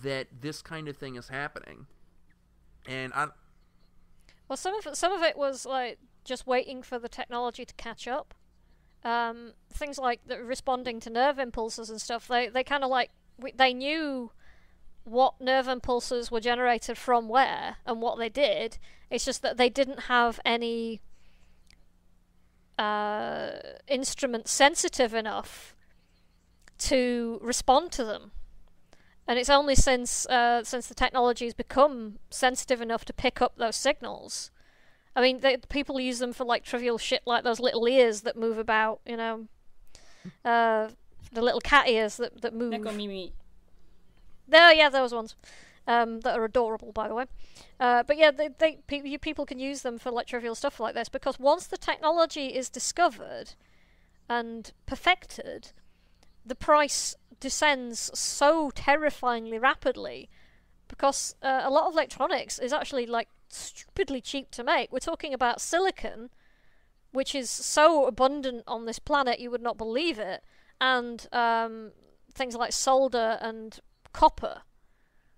that this kind of thing is happening. And well, some of it was like just waiting for the technology to catch up. Things like responding to nerve impulses and stuff. They kind of like they knew what nerve impulses were generated from where and what they did. It's just that they didn't have any instrument sensitive enough to respond to them. And it's only since the technology has become sensitive enough to pick up those signals. I mean, people use them for like trivial shit like those little ears that move about, you know, the little cat ears that move. Nekomimi. Yeah, those ones that are adorable, by the way. But yeah, people can use them for like trivial stuff like this, because once the technology is discovered and perfected, the price descends so terrifyingly rapidly, because a lot of electronics is actually like stupidly cheap to make. We're talking about silicon, which is so abundant on this planet you would not believe it, and things like solder and copper.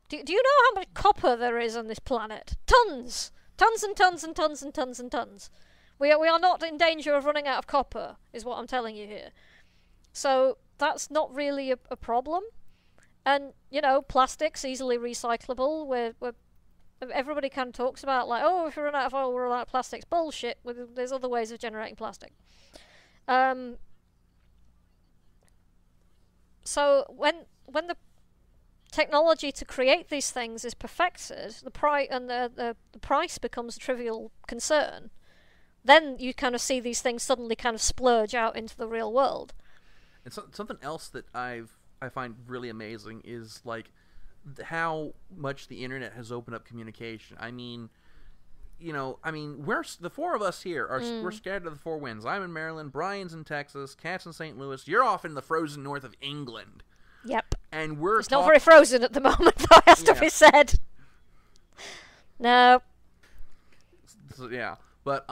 Do you know how much copper there is on this planet? Tons! Tons and tons and tons and tons and tons. We are not in danger of running out of copper, is what I'm telling you here. So that's not really a problem. And, you know, plastic's easily recyclable. Everybody kind of talks about, like, oh, if we run out of oil, we'll run out of plastics. Bullshit. There's other ways of generating plastic. So when the technology to create these things is perfected, the price becomes a trivial concern. Then you kind of see these things suddenly kind of splurge out into the real world. And something else that I find really amazing is like how much the internet has opened up communication. I mean, you know, we're the four of us here we're scattered to the four winds. I'm in Maryland, Brian's in Texas, Kat's in St. Louis. You're off in the frozen north of England. Yep. And we're it's not very frozen at the moment, though, has to be said. No. So, yeah, but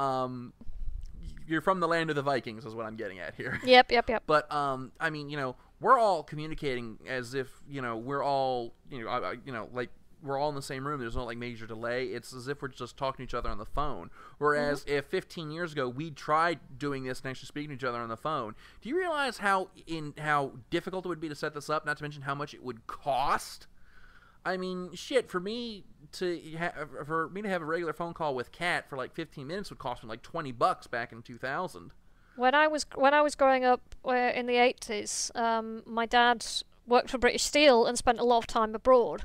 you're from the land of the Vikings, is what I'm getting at here. Yep. But I mean, you know, we're all communicating as if, you know, we're all, like we're all in the same room. There's no like major delay. It's as if we're just talking to each other on the phone. Whereas if 15 years ago we tried doing this and actually speaking to each other on the phone, do you realize how difficult it would be to set this up? Not to mention how much it would cost. I mean, shit. For me to have a regular phone call with Kat for like 15 minutes would cost me like $20 back in 2000. When I was growing up in the 80s, my dad worked for British Steel and spent a lot of time abroad.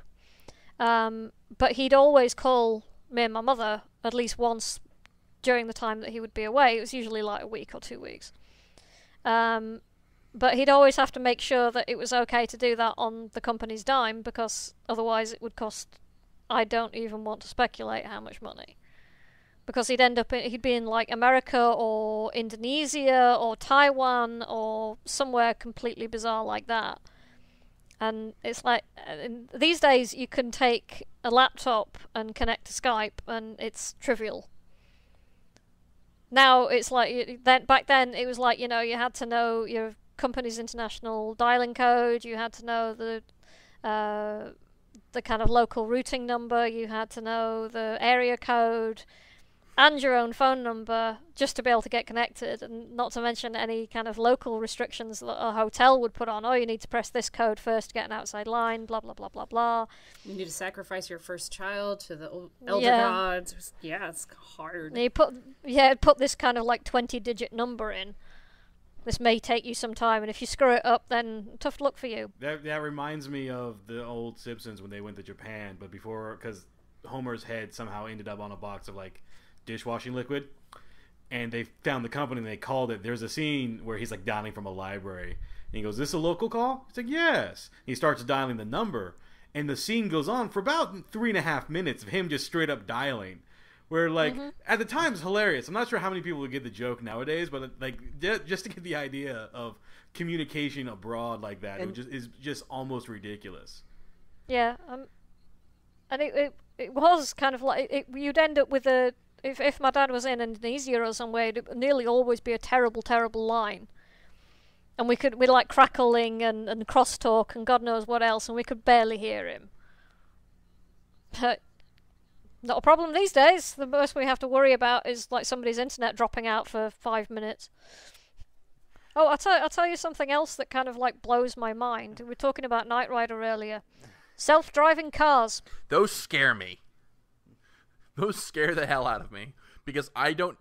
But he'd always call me and my mother at least once during the time that he would be away. It was usually like a week or 2 weeks. But he'd always have to make sure that it was okay to do that on the company's dime, because otherwise it would cost, I don't even want to speculate how much money. Because he'd be in like America or Indonesia or Taiwan or somewhere completely bizarre like that. And it's like, these days you can take a laptop and connect to Skype and it's trivial. Now it's like, back then it was like, you know, you had to know your company's international dialing code, you had to know the kind of local routing number, you had to know the area code, and your own phone number just to be able to get connected, and not to mention any kind of local restrictions that a hotel would put on. Oh, you need to press this code first to get an outside line, blah, blah, blah, blah, blah. You need to sacrifice your first child to the elder gods. Yeah, it's hard. And you put this kind of like 20-digit number in. This may take you some time, and if you screw it up, then tough luck for you. That reminds me of the old Simpsons when they went to Japan, but before, because Homer's head somehow ended up on a box of like dishwashing liquid, and they found the company and they called it. There's a scene where he's like dialing from a library, and he goes, "This a local call?" He's like, "Yes." He starts dialing the number, and the scene goes on for about 3.5 minutes of him just straight up dialing. Where, like, at the time, it's hilarious. I'm not sure how many people would get the joke nowadays, but, like, just to get the idea of communication abroad like that, is just almost ridiculous. Yeah, and it was kind of like, you'd end up with if my dad was in Indonesia or somewhere, it'd nearly always be a terrible, terrible line. And we'd like crackling and crosstalk and God knows what else, and we could barely hear him. But not a problem these days. The most we have to worry about is like somebody's internet dropping out for 5 minutes. Oh, I'll tell you something else that kind of like blows my mind. We were talking about Knight Rider earlier. Self-driving cars. Those scare me. Those scare the hell out of me because I don't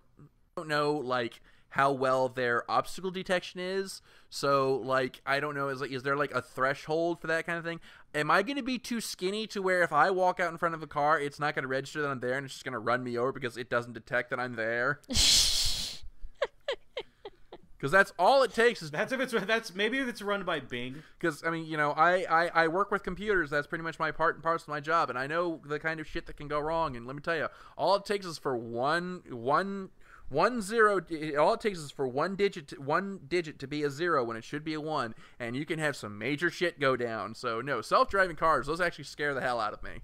know like how well their obstacle detection is. So like I don't know is there like a threshold for that kind of thing? Am I going to be too skinny to where if I walk out in front of a car, it's not going to register that I'm there and it's just going to run me over because it doesn't detect that I'm there? Because that's all it takes is maybe if it's run by Bing. Because I mean, you know, I work with computers. That's pretty much my part and parcel of my job, and I know the kind of shit that can go wrong. And let me tell you, all it takes is for one digit to be a 0 when it should be a 1, and you can have some major shit go down. So no, self-driving cars, those actually scare the hell out of me.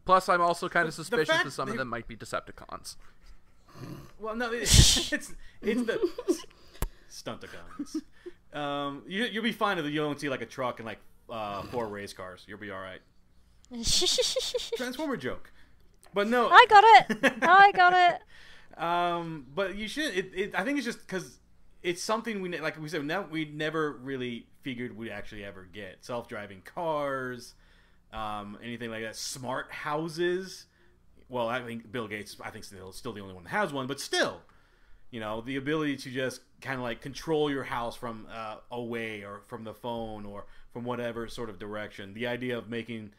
Plus, I'm also kind of suspicious that some of them might be Decepticons. Well, no, it's the Stunticons. You'll be fine if you don't see like a truck and like 4 race cars. You'll be all right. Transformer joke, but no, I got it. But you should. I think it's just because it's something like we said. We never really figured we'd actually ever get self-driving cars, anything like that. Smart houses. Well, I think Bill Gates, still the only one that has one, but still, you know, the ability to just kind of like control your house from away or from the phone or from whatever sort of direction. The idea of making,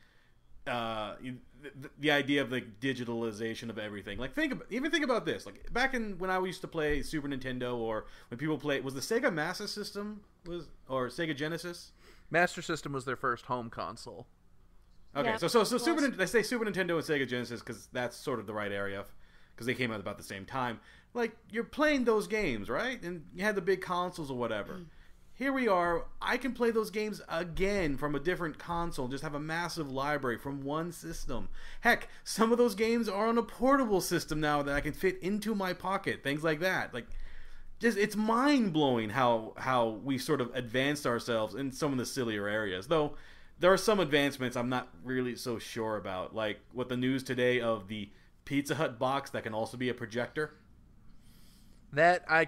the idea of the digitalization of everything. Like think about this. Like back when I used to play Super Nintendo or when people played, was the Sega Master System or Sega Genesis? Master System was their first home console. Okay, yeah, so they say Super Nintendo and Sega Genesis because that's sort of the right area because they came out about the same time. Like, you're playing those games, right? And you had the big consoles or whatever. Here we are. I can play those games again from a different console, just have a massive library from one system. Heck, some of those games are on a portable system now that I can fit into my pocket, things like that. Like, just it's mind-blowing how we sort of advanced ourselves in some of the sillier areas. Though, there are some advancements I'm not really so sure about, like what the news today of the Pizza Hut box that can also be a projector. That I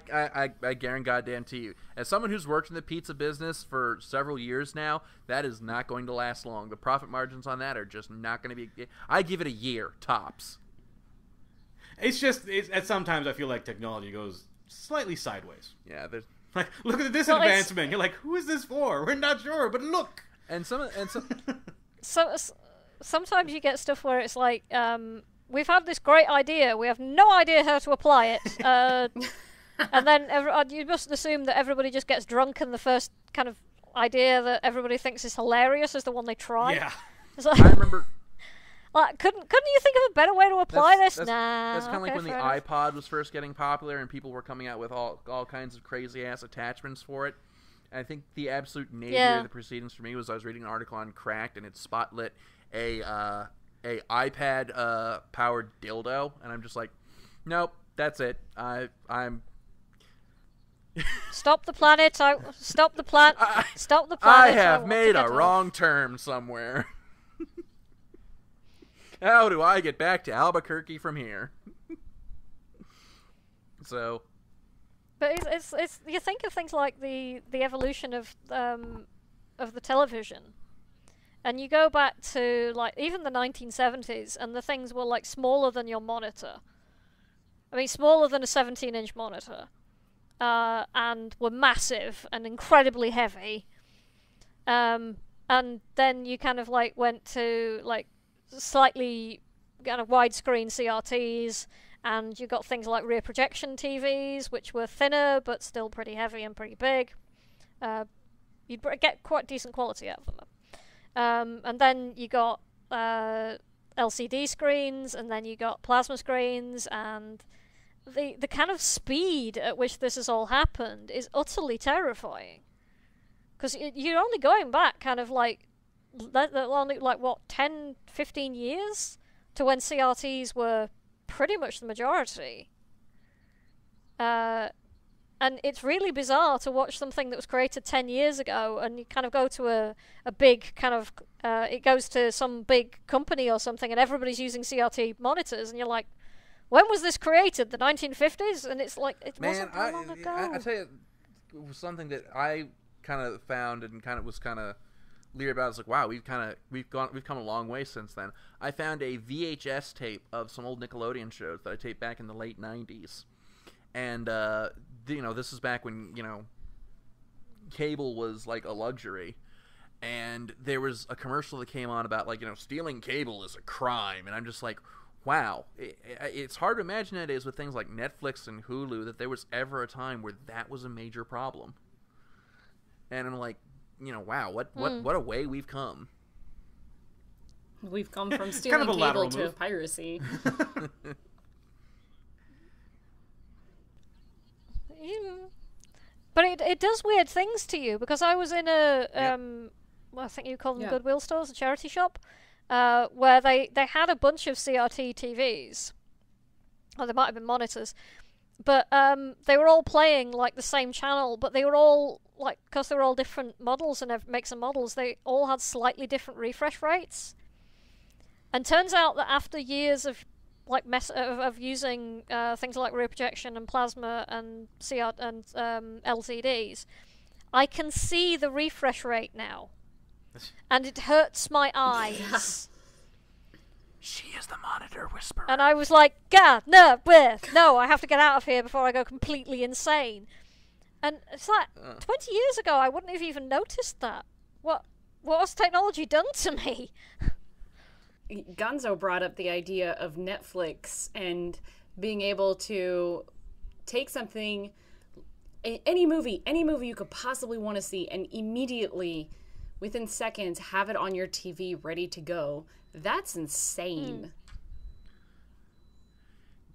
guarantee goddamn to you, as someone who's worked in the pizza business for several years now, that is not going to last long. The profit margins on that are just not going to be. I give it a year tops. It's sometimes I feel like technology goes slightly sideways. Yeah, there's like look at this advancement. You're like, who is this for? We're not sure, but look. And some So sometimes you get stuff where it's like, we've had this great idea, we have no idea how to apply it, and then you must assume that everybody just gets drunk, and the first kind of idea that everybody thinks is hilarious is the one they try. Yeah. It's like, I remember. Like, couldn't you think of a better way to apply this? That's kind of like when the enough. iPod was first getting popular, and people were coming out with all kinds of crazy ass attachments for it. I think the absolute nadir of the proceedings for me was I was reading an article on Cracked, and it spotlit a iPad powered dildo, and I'm just like, nope, that's it. I'm Stop the planet! Stop the planet! Stop the I planet! have made a wrong turn somewhere. How do I get back to Albuquerque from here? So. But it's you think of things like the evolution of the television, and you go back to like even the 1970s, and the things were like smaller than your monitor. I mean, smaller than a 17-inch monitor, and were massive and incredibly heavy. And then you kind of like went to like slightly kind of widescreen CRTs. And you got things like rear projection TVs, which were thinner but still pretty heavy and pretty big. You'd get quite decent quality out of them. And then you got LCD screens, and then you got plasma screens, and the kind of speed at which this has all happened is utterly terrifying. Because you're only going back kind of like, only like what, 10, 15 years to when CRTs were pretty much the majority. And it's really bizarre to watch something that was created 10 years ago, and you kind of go to a big kind of, it goes to some big company or something, and everybody's using CRT monitors, and you're like, when was this created? The 1950s? And it's like, it wasn't that long ago. I tell you, it was something that I kind of found and kind of was kind of leery about it. It's like, wow, we've come a long way since then. I found a VHS tape of some old Nickelodeon shows that I taped back in the late 90s. And, this is back when, cable was like a luxury. And there was a commercial that came on about, like, stealing cable is a crime. And I'm just like, wow. It's hard to imagine nowadays with things like Netflix and Hulu that there was ever a time where that was a major problem. And I'm like, wow, what a way we've come. We've come from stealing kind of cable to move. piracy. But it does weird things to you, because I was in a I think you call them Goodwill stores, a charity shop, where they had a bunch of CRT TVs, or they might have been monitors, but they were all playing like the same channel, but they were all like, because they were all different models and makes and models, they all had slightly different refresh rates. And turns out that after years of like of using things like rear projection and plasma and LCDs, I can see the refresh rate now, and it hurts my eyes. She is the monitor whisperer. And I was like, God, no, I have to get out of here before I go completely insane. And it's like 20 years ago, I wouldn't have even noticed that. What has technology done to me? Gonzo brought up the idea of Netflix and being able to take something, any movie you could possibly want to see, and immediately, within seconds, have it on your TV ready to go. That's insane.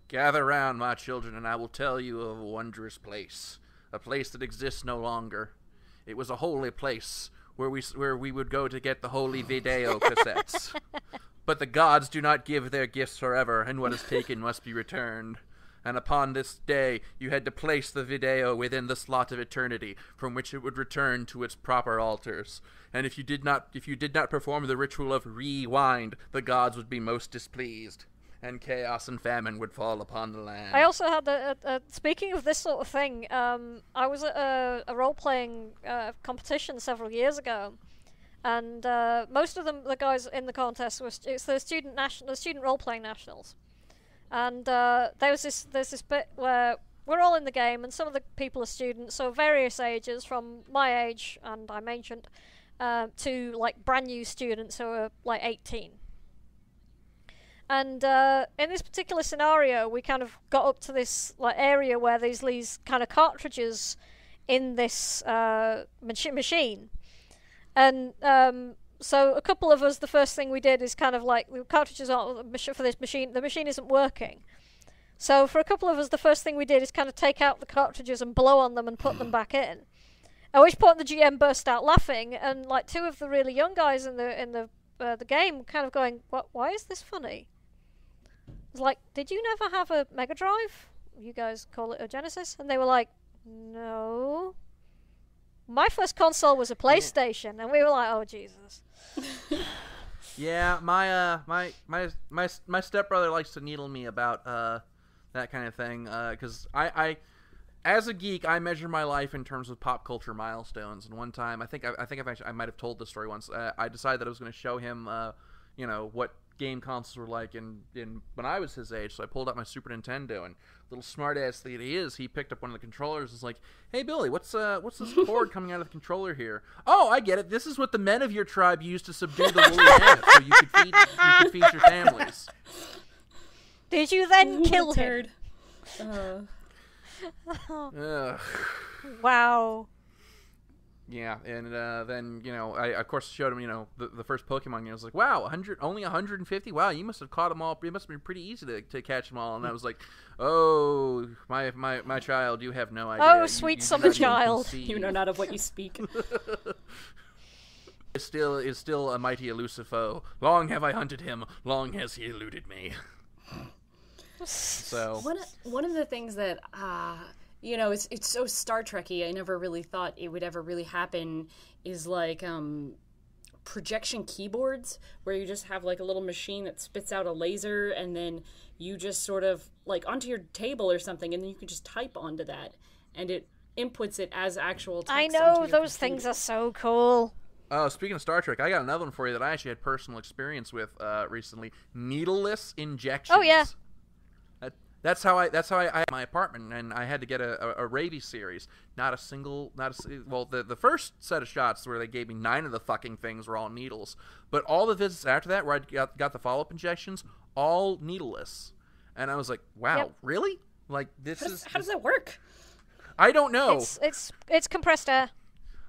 Gather round, my children, and I will tell you of a wondrous place. A place that exists no longer. It was a holy place where we would go to get the holy video cassettes. But the gods do not give their gifts forever, and what is taken must be returned. And upon this day, you had to place the video within the slot of eternity, from which it would return to its proper altars. And if you did not perform the ritual of rewind, the gods would be most displeased, and chaos and famine would fall upon the land. I also had speaking of this sort of thing, I was at a role-playing competition several years ago, and most of the guys in the contest it's the student role-playing nationals, and there's this bit where we're all in the game, and some of the people are students, so various ages, from my age, and I'm ancient, to like brand new students who are like 18. And in this particular scenario, we kind of got up to this like area where there's these kind of cartridges in this machine. And so a couple of us, the first thing we did is kind of like, the cartridges aren't for this machine, the machine isn't working. So for a couple of us, the first thing we did is kind of take out the cartridges and blow on them and put them back in. At which point the GM burst out laughing, and like two of the really young guys in the game kind of going, "What? Why is this funny?" It's like, "Did you never have a Mega Drive? You guys call it a Genesis?" And they were like, "No. My first console was a PlayStation." And we were like, "Oh Jesus." Yeah, my stepbrother likes to needle me about that kind of thing, because I as a geek, I measure my life in terms of pop culture milestones. And one time, I think I might have told this story once. I decided that I was going to show him, what game consoles were like in when I was his age. So I pulled out my Super Nintendo, and little smart ass that he is, he picked up one of the controllers. And was like, "Hey Billy, what's this cord coming out of the controller here?" "Oh, I get it. This is what the men of your tribe used to subdue the woolly mammoth, so you could feed your families." Did you then kill him? Wow. Yeah, and then I of course showed him the first Pokemon. I was like, "Wow, only 150. Wow, you must have caught them all. It must have been pretty easy to catch them all." And I was like, "Oh, my child, you have no idea. Oh, sweet summer child, you know not of what you speak." Is still a mighty elusive foe. Long have I hunted him. Long has he eluded me. So one of the things that it's so Star Trek-y, I never really thought it would ever really happen, is like projection keyboards, where you just have like a little machine that spits out a laser, and then you just sort of like onto your table or something, and then you can just type onto that, and it inputs it as actual text. I know, those things are so cool. Oh, speaking of Star Trek, I got another one for you that I actually had personal experience with recently. Needleless injections. Oh, yeah. That's how I had my apartment, and I had to get a rabies series. Well, the first set of shots where they gave me 9 of the fucking things were all needles, but all the visits after that where I got the follow-up injections, all needleless, and I was like, wow, Yep. Really? Like How does that work? I don't know. It's compressed air.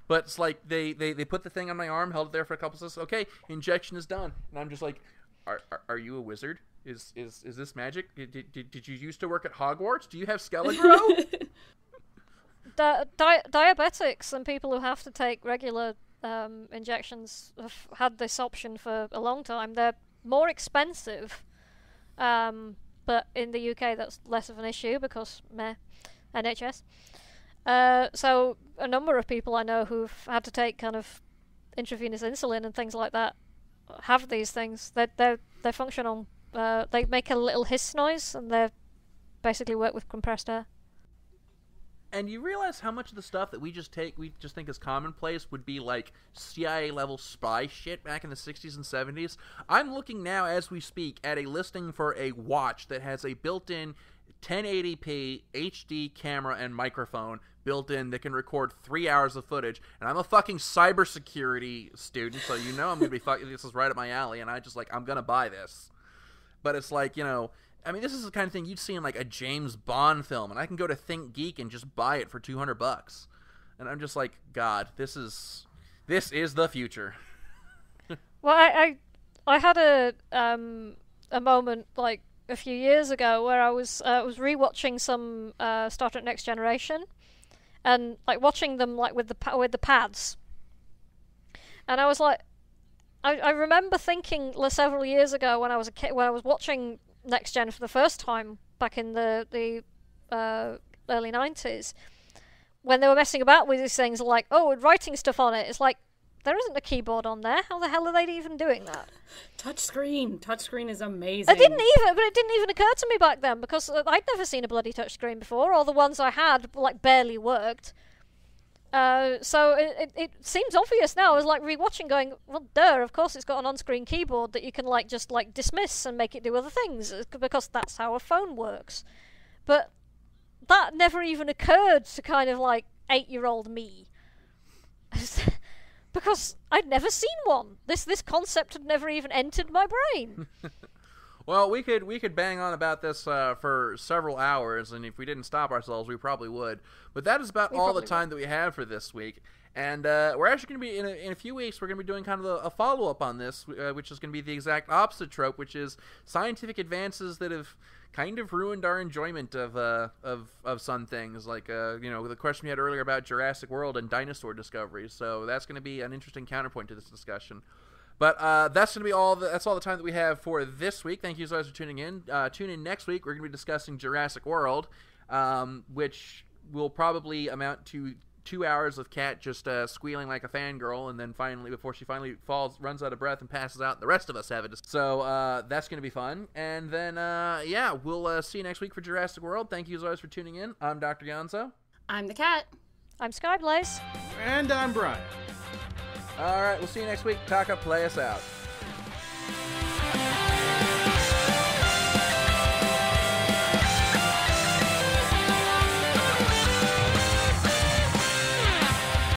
But it's like they put the thing on my arm, held it there for a couple seconds. Okay, injection is done, and I'm just like, are you a wizard? Is this magic? Did you used to work at Hogwarts? Do you have Skelegro? Diabetics and people who have to take regular injections have had this option for a long time. They're more expensive, but in the UK that's less of an issue because NHS. So a number of people I know who've had to take kind of intravenous insulin and things like that have these things. They function on. They make a little hiss noise, and they basically work with compressed air. And you realize how much of the stuff that we just think is commonplace would be like CIA level spy shit back in the 60s and 70s. I'm looking now as we speak at a listing for a watch that has a built-in 1080p HD camera and microphone built in that can record 3 hours of footage. And I'm a fucking cybersecurity student, so you know I'm gonna be this is right up my alley, and I'm gonna buy this. But it's like, I mean, this is the kind of thing you'd see in like a James Bond film, and I can go to Think Geek and just buy it for $200. And I'm just like, God, this is the future. Well, I had a moment like a few years ago where I was rewatching some Star Trek Next Generation, and like watching them like with the pads, and I was like, I remember thinking several years ago when I was a kid, when I was watching Next Gen for the first time back in the early 90s, when they were messing about with these things like, oh, writing stuff on it. It's like, there isn't a keyboard on there. How the hell are they even doing that? Touchscreen is amazing. It didn't even occur to me back then because I'd never seen a bloody touchscreen before, or the ones I had like barely worked. So it seems obvious now. I was like rewatching, going, well, duh, of course it's got an on-screen keyboard that you can like just like dismiss and make it do other things because that's how a phone works. But that never even occurred to kind of like 8-year-old me. Because I'd never seen one. This concept had never even entered my brain. Well, we could bang on about this for several hours, and if we didn't stop ourselves, we probably would. But that is about all the time that we have for this week. And we're actually going to be, in a few weeks, we're going to be doing kind of a follow-up on this, which is going to be the exact opposite trope, which is scientific advances that have kind of ruined our enjoyment of some things, like the question we had earlier about Jurassic World and dinosaur discoveries. So that's going to be an interesting counterpoint to this discussion. But that's going to be that's all the time that we have for this week. Thank you guys for tuning in. Tune in next week. We're going to be discussing Jurassic World, which will probably amount to 2 hours of Kat just squealing like a fangirl, and then before she finally runs out of breath and passes out, and the rest of us have it. So that's going to be fun. And then, we'll see you next week for Jurassic World. Thank you guys for tuning in. I'm Dr. Gonzo. I'm the Cat. I'm Skyblaze. And I'm Brian. All right, we'll see you next week. Taka, play us out.